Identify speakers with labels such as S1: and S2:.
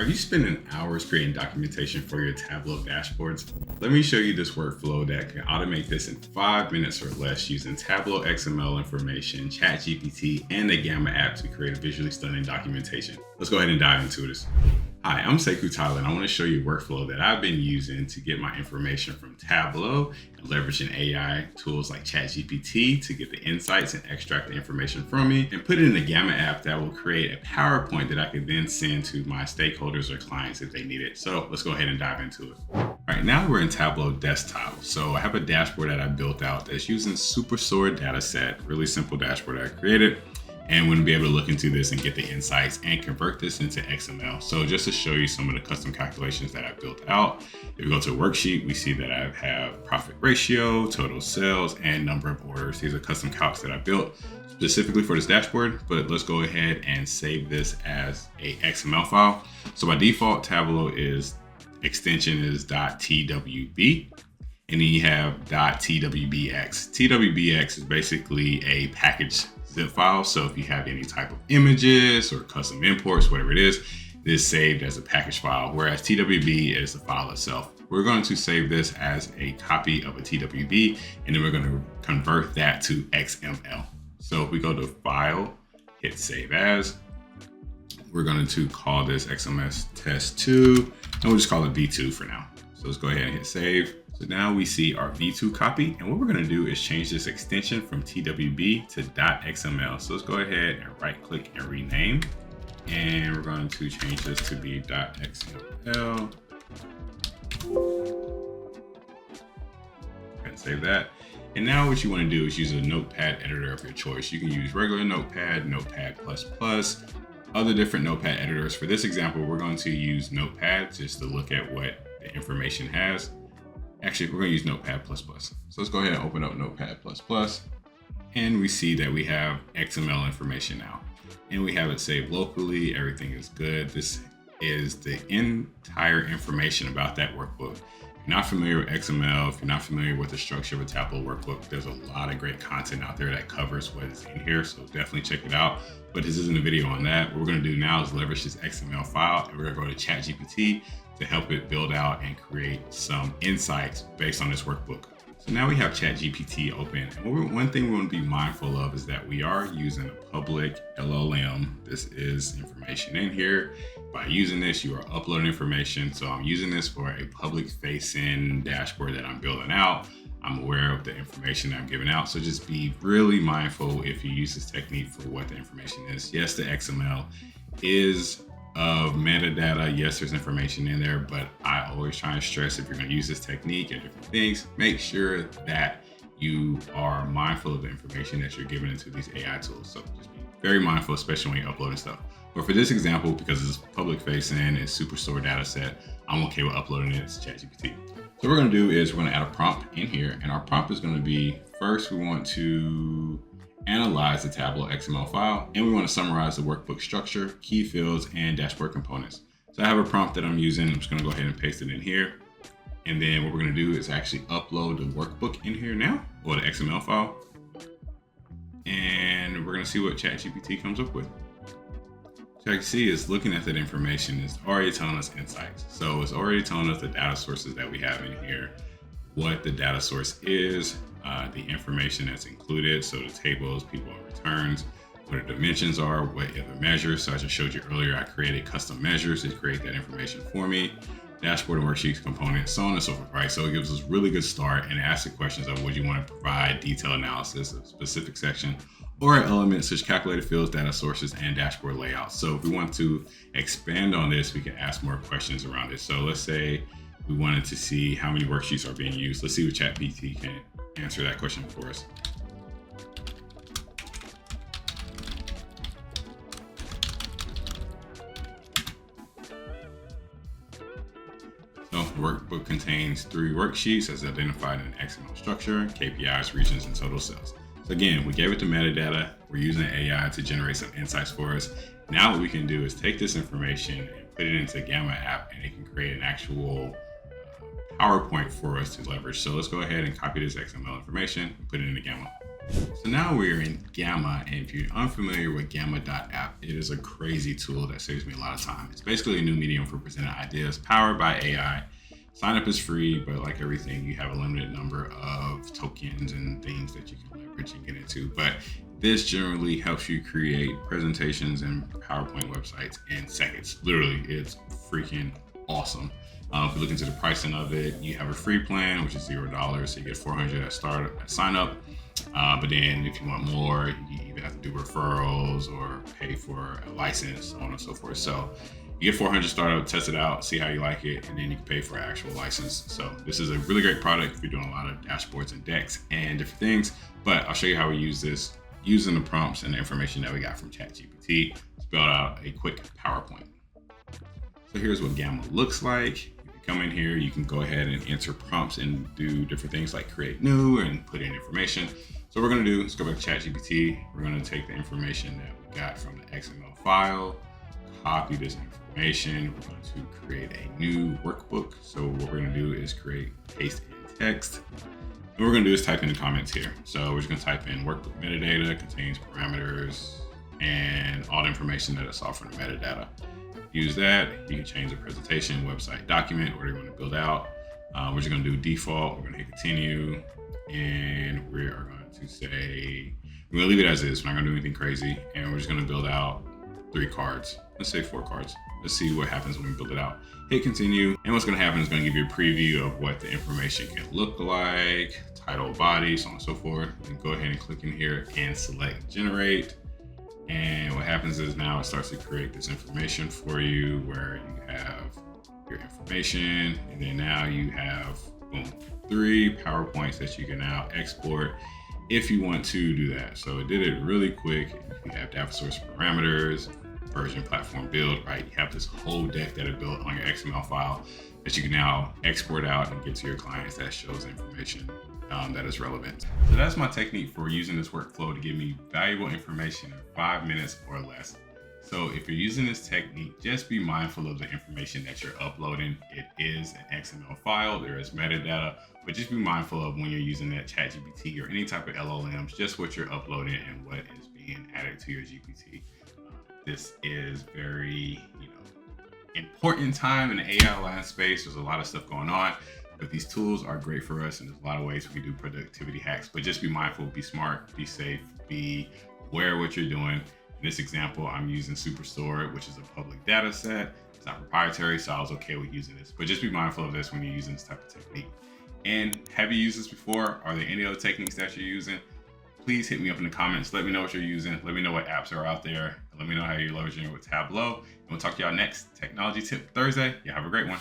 S1: Are you spending hours creating documentation for your Tableau dashboards? Let me show you this workflow that can automate this in 5 minutes or less using Tableau XML information, ChatGPT, and the Gamma app to create a visually stunning documentation. Let's go ahead and dive into this. Hi, I'm Sekou Tyler, and I want to show you a workflow that I've been using to get my information from Tableau and leveraging AI tools like ChatGPT to get the insights and extract the information from me and put it in the Gamma app that will create a PowerPoint that I could then send to my stakeholders or clients if they need it. So let's go ahead and dive into it. All right, now we're in Tableau Desktop. So I have a dashboard that I built out that's using Superstore data set, really simple dashboard I created. And we're gonna be able to look into this and get the insights and convert this into XML. So just to show you some of the custom calculations that I built out, if we go to a worksheet, we see that I have profit ratio, total sales, and number of orders. These are custom calcs that I built specifically for this dashboard, but let's go ahead and save this as a XML file. So by default, Tableau extension is .twb. And then you have .twbx. twbx is basically a package zip file. So if you have any type of images or custom imports, whatever it is saved as a package file, whereas TWB is the file itself. We're going to save this as a copy of a TWB, and then we're going to convert that to XML. So if we go to File, hit Save As, we're going to call this XMS Test 2, and we'll just call it V2 for now. So let's go ahead and hit Save. So now we see our V2 copy, and what we're going to do is change this extension from TWB to .xml. So let's go ahead and right click and rename, and we're going to change this to be .xml and save that. And now what you want to do is use a notepad editor of your choice. You can use regular Notepad, Notepad++, other different notepad editors. For this example, we're going to use Notepad just to look at what the information has. Actually, we're going to use Notepad++. So let's go ahead and open up Notepad++, and we see that we have XML information now, and we have it saved locally. Everything is good. This is the entire information about that workbook. If you're not familiar with XML, if you're not familiar with the structure of a Tableau workbook, there's a lot of great content out there that covers what is in here, so definitely check it out. But this isn't a video on that. What we're going to do now is leverage this XML file, and we're going to go to ChatGPT to help it build out and create some insights based on this workbook. So now we have ChatGPT open. And one thing we want to be mindful of is that we are using a public LLM. This is information in here. By using this, you are uploading information. So I'm using this for a public facing dashboard that I'm building out. I'm aware of the information that I'm giving out. So just be really mindful if you use this technique for what the information is. Yes, the XML is of metadata. Yes, there's information in there, but I always try and stress, if you're going to use this technique and different things, make sure that you are mindful of the information that you're giving into these AI tools. So just be very mindful, especially when you're uploading stuff. But for this example, because it's public facing and Superstore data set, I'm okay with uploading it to ChatGPT. So what we're going to do is we're going to add a prompt in here, and our prompt is going to be, first we want to analyze the Tableau XML file, and we want to summarize the workbook structure, key fields, and dashboard components. So I have a prompt that I'm using. I'm just going to go ahead and paste it in here. And then what we're going to do is actually upload the workbook in here now, or the XML file. And we're going to see what ChatGPT comes up with. So you can see it's looking at that information. It's already telling us insights. So it's already telling us the data sources that we have in here, what the data source is, the information that's included, so the tables, people and returns, what the dimensions are, what other measures. So I just showed you earlier, I created custom measures to create that information for me, dashboard and worksheets components, so on and so forth, right? So it gives us a really good start and asks the questions of would you want to provide detailed analysis of a specific section or elements such as calculated fields, data sources, and dashboard layouts. So if we want to expand on this, we can ask more questions around it. So let's say we wanted to see how many worksheets are being used. Let's see what ChatGPT can answer that question for us. So the workbook contains 3 worksheets as identified in an XML structure, KPIs, regions, and total sales. So again, we gave it the metadata. We're using AI to generate some insights for us. Now what we can do is take this information and put it into Gamma app, and it can create an actual PowerPoint for us to leverage. So let's go ahead and copy this XML information and put it into Gamma. So now we're in Gamma, and if you're unfamiliar with gamma.app, it is a crazy tool that saves me a lot of time. It's basically a new medium for presenting ideas powered by AI. Sign up is free, but like everything, you have a limited number of tokens and things that you can leverage and get into. But this generally helps you create presentations and PowerPoint websites in seconds. Literally, it's freaking awesome. If you look into the pricing of it, you have a free plan, which is $0, so you get 400 at sign up. But then if you want more, you either have to do referrals or pay for a license, so on and so forth. So you get 400 startup, test it out, see how you like it, and then you can pay for an actual license. So this is a really great product if you're doing a lot of dashboards and decks and different things. But I'll show you how we use this using the prompts and the information that we got from ChatGPT to build out a quick PowerPoint. So here's what Gamma looks like. Come in here, you can go ahead and answer prompts and do different things like create new and put in information. So what we're gonna do is go back to ChatGPT. We're gonna take the information that we got from the XML file, copy this information. We're going to create a new workbook. So what we're gonna do is paste in text. And what we're gonna do is type in the comments here. So we're just gonna type in workbook metadata, contains parameters, and all the information that I saw from the metadata. Use that. You can change the presentation, website, document, whatever you want to build out. We're just going to do default. We're going to hit continue, and we are going to say we're going to leave it as is. We're not going to do anything crazy, and we're just going to build out 3 cards. Let's say 4 cards. Let's see what happens when we build it out. Hit continue, and what's going to happen is going to give you a preview of what the information can look like, title, body, so on and so forth. And go ahead and click in here and select generate. And what happens is now it starts to create this information for you where you have your information, and then now you have, boom, 3 PowerPoints that you can now export if you want to do that. So it did it really quick. You have data source parameters, version, platform, build, right? You have this whole deck that it built on your XML file that you can now export out and give to your clients that shows information that is relevant. So that's my technique for using this workflow to give me valuable information in 5 minutes or less. So if you're using this technique, just be mindful of the information that you're uploading. It is an XML file, there is metadata, but just be mindful of when you're using that ChatGPT or any type of LLMs, just what you're uploading and what is being added to your GPT. This is very, important time in the AI land space. There's a lot of stuff going on. But these tools are great for us, and there's a lot of ways we can do productivity hacks. But just be mindful, be smart, be safe, be aware of what you're doing. In this example, I'm using Superstore, which is a public data set. It's not proprietary, so I was okay with using this. But just be mindful of this when you're using this type of technique. And have you used this before? Are there any other techniques that you're using? Please hit me up in the comments. Let me know what you're using. Let me know what apps are out there. And let me know how you're leveraging it with Tableau. And we'll talk to y'all next Technology Tip Thursday. Y'all have a great one.